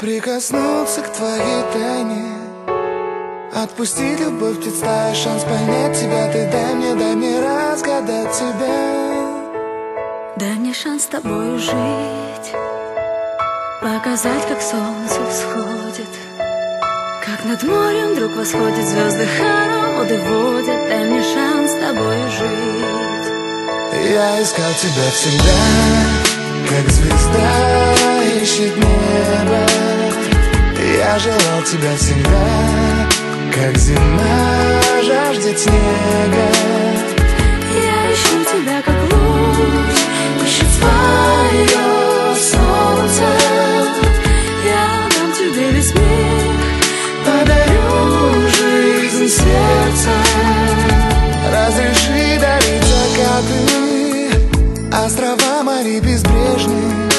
Прикоснуться к твоей тайне, отпустить любовь, представить шанс понять тебя. Ты дай мне разгадать тебя. Дай мне шанс с тобой жить, показать, как солнце всходит, как над морем вдруг восходит, звезды хороводы водят. Дай мне шанс с тобой жить. Я искал тебя всегда, как звезда ищет небо. Я желал тебя всегда, как зима жаждет снега. Я ищу тебя, как луч ищет свое солнце. Я дам тебе весь мир, подарю жизнь сердца. Разреши дарить закаты, острова морей безбрежных,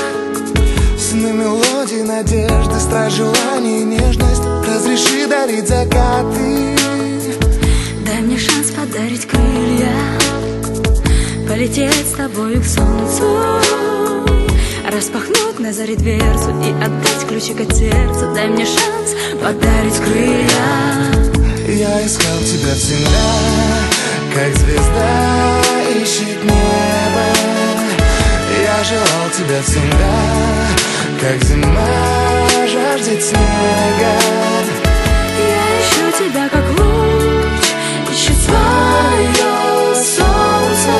сны, мелодии, надежды, страсть, желание, нежность. Разреши дарить закаты. Дай мне шанс подарить крылья, полететь с тобою к солнцу, распахнуть на заре дверцу и отдать ключик от сердца. Дай мне шанс подарить крылья. Я искал тебя всегда, как звезда ищет небо. Я желал тебя всегда, как зима жаждет снега. Я ищу тебя, как луч ищет свое солнце.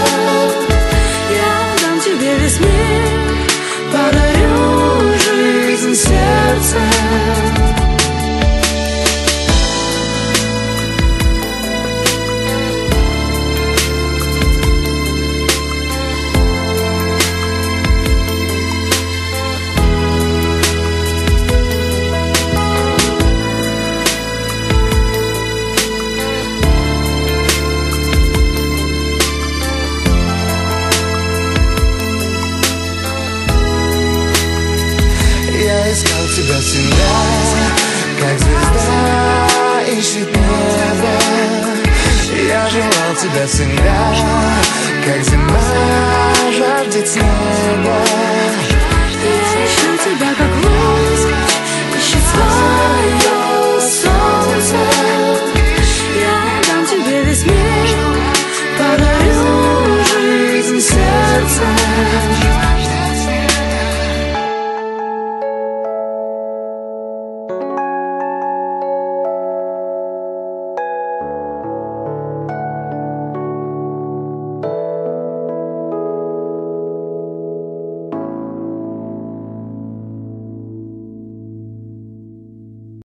Я дам тебе весь мир, подарю жизнь сердца. Я искал тебя всегда, как звезда ищет небо. Я желал тебя всегда, как зима жаждет снега.